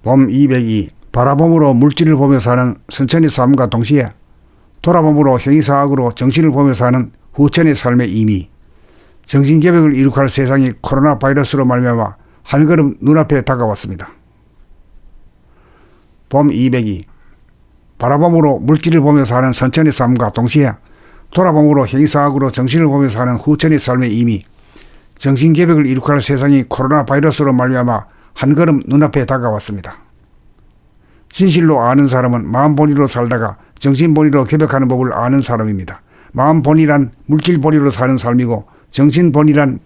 봄 202 바라봄으로 물질을 보며 사는 선천의 삶과 동시에 돌아봄으로 형이사학으로 정신을 보며 사는 후천의 삶의 의미, 정신개벽을 이룩할 세상이 코로나 바이러스로 말미암아 한 걸음 눈앞에 다가왔습니다. 봄 202 바라봄으로 물질을 보며 사는 선천의 삶과 동시에 돌아봄으로 형이사학으로 정신을 보며 사는 후천의 삶의 의미, 정신개벽을 이룩할 세상이 코로나 바이러스로 말미암아 한 걸음 눈앞에 다가왔습니다. 진실로 아는 사람은 마음본위로 살다가 정신본위로 개벽하는 법을 아는 사람입니다. 마음본위란 물질본위로 사는 삶이고 정신본위란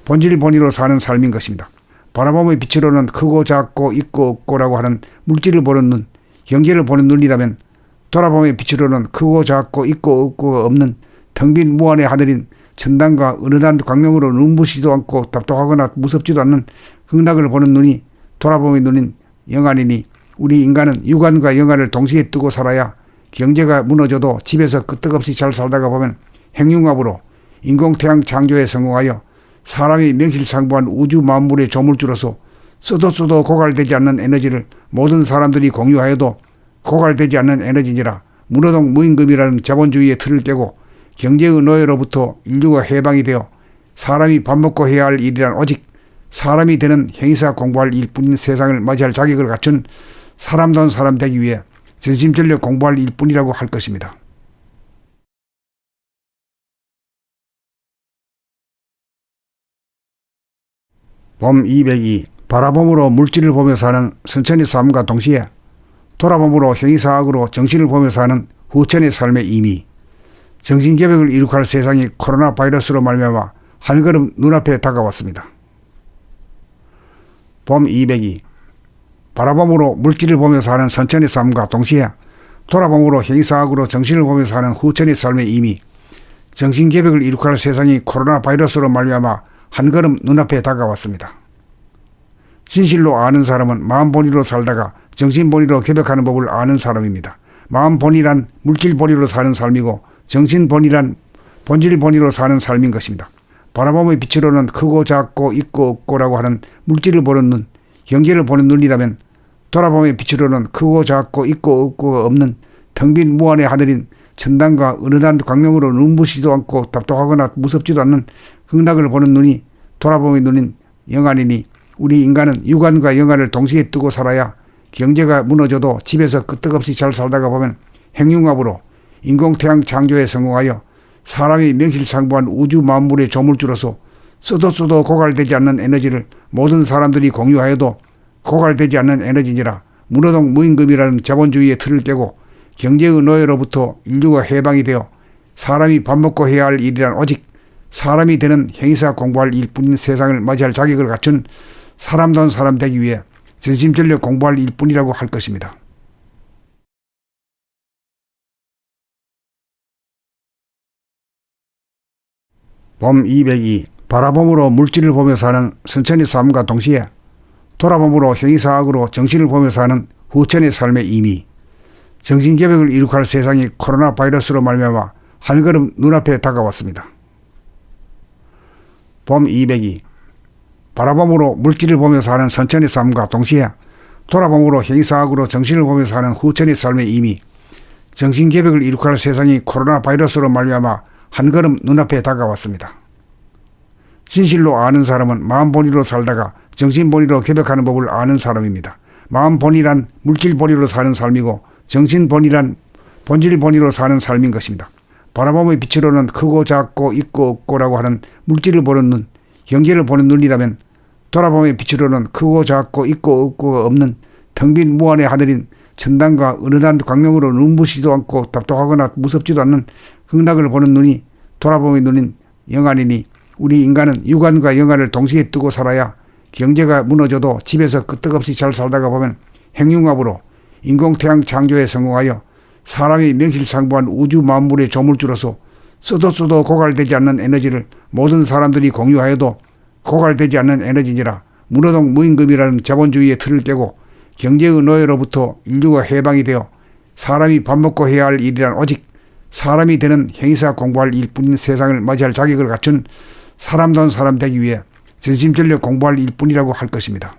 본질본위로 사는 삶인 것입니다. 바라봄의 빛으로는 크고 작고 있고 없고라고 하는 물질을 보는 눈, 경계를 보는 눈이라면 돌아봄의 빛으로는 크고 작고 있고 없고가 없는 텅 빈 무한의 하늘인 천당과 은은한 광명으로 눈부시지도 않고 답답하거나 무섭지도 않는 극락을 보는 눈이 돌아봄의 눈인 영안이니 우리 인간은 유관과 영안을 동시에 뜨고 살아야 경제가 무너져도 집에서 끄떡없이 잘 살다가 보면 행융합으로 인공태양 창조에 성공하여 사람이 명실상부한 우주 만물의 조물주로서 써도 고갈되지 않는 에너지를 모든 사람들이 공유하여도 고갈되지 않는 에너지니라 무노동 무임금이라는 자본주의의 틀을 깨고 경제의 노예로부터 인류가 해방이 되어 사람이 밥 먹고 해야 할 일이란 오직 사람이 되는 행위사 공부할 일뿐인 세상을 맞이할 자격을 갖춘 사람다운 사람 되기 위해 전심전력 공부할 일뿐이라고 할 것입니다. 봄 202 바라봄으로 물질을 보며 사는 선천의 삶과 동시에 돌아봄으로 형이사학으로 정신을 보며 사는 후천의 삶의 의미, 정신개벽을 이룩할 세상이 코로나 바이러스로 말미암아 한 걸음 눈앞에 다가왔습니다. 봄 202 바라봄으로 물질을 보며 사는 선천의 삶과 동시에 돌아봄으로 형이사학으로 정신을 보며 사는 후천의 삶의 의미, 정신개벽을 이룩할 세상이 코로나 바이러스로 말미암아 한 걸음 눈앞에 다가왔습니다. 진실로 아는 사람은 마음본위로 살다가 정신본위로 개벽하는 법을 아는 사람입니다. 마음본위란 물질본위로 사는 삶이고 정신본위란 본질본위로 사는 삶인 것입니다. 바라봄의 빛으로는 크고 작고 있고 없고라고 하는 물질을 보는 눈, 경계를 보는 눈이라면 돌아봄의 빛으로는 크고 작고 있고 없고가 없는 텅 빈 무한의 하늘인 천당과 은은한 광명으로 눈부시지도 않고 답답하거나 무섭지도 않는 극락을 보는 눈이 돌아봄의 눈인 영안이니 우리 인간은 유관과 영안을 동시에 뜨고 살아야 경제가 무너져도 집에서 끄떡없이 잘 살다가 보면 행융합으로 인공태양 창조에 성공하여 사람이 명실상부한 우주 만물의 조물주로서 써도 고갈되지 않는 에너지를 모든 사람들이 공유하여도 고갈되지 않는 에너지니라 무노동 무임금이라는 자본주의의 틀을 깨고 경제의 노예로부터 인류가 해방이 되어 사람이 밥 먹고 해야 할 일이란 오직 사람이 되는 행위사 공부할 일뿐인 세상을 맞이할 자격을 갖춘 사람다운 사람 되기 위해 전심전력 공부할 일뿐이라고 할 것입니다. 봄 202 바라봄으로 물질을 보며 사는 선천의 삶과 동시에 돌아봄으로 형이사학으로 정신을 보며 사는 후천의 삶의 의미, 정신개벽을 이룩할 세상이 코로나 바이러스로 말미암아 한 걸음 눈앞에 다가왔습니다. 봄 202 바라봄으로 물질을 보며 사는 선천의 삶과 동시에 돌아봄으로 형이사학으로 정신을 보며 사는 후천의 삶의 의미, 정신개벽을 이룩할 세상이 코로나 바이러스로 말미암아 한 걸음 눈앞에 다가왔습니다. 진실로 아는 사람은 마음본위로 살다가 정신본위로 개벽하는 법을 아는 사람입니다. 마음본위란 물질본위로 사는 삶이고 정신본위란 본질본위로 사는 삶인 것입니다. 바라봄의 빛으로는 크고 작고 있고 없고라고 하는 물질을 보는 눈, 경계를 보는 눈이라면 돌아봄의 빛으로는 크고 작고 있고 없고가 없는 텅 빈 무한의 하늘인 천당과 은은한 광명으로 눈부시지도 않고 답답하거나 무섭지도 않는 극락을 보는 눈이 돌아봄의 눈인 영안이니 우리 인간은 유관과 영안을 동시에 뜨고 살아야 경제가 무너져도 집에서 끄떡없이 잘 살다가 보면 행융합으로 인공태양 창조에 성공하여 사람이 명실상부한 우주 만물의 조물주로서 써도 고갈되지 않는 에너지를 모든 사람들이 공유하여도 고갈되지 않는 에너지니라 무노동 무임금이라는 자본주의의 틀을 깨고 경제의 노예로부터 인류가 해방이 되어 사람이 밥 먹고 해야 할 일이란 오직 사람이 되는 행위사 공부할 일뿐인 세상을 맞이할 자격을 갖춘 사람다운 사람 되기 위해 전심전력 공부할 일뿐이라고 할 것입니다.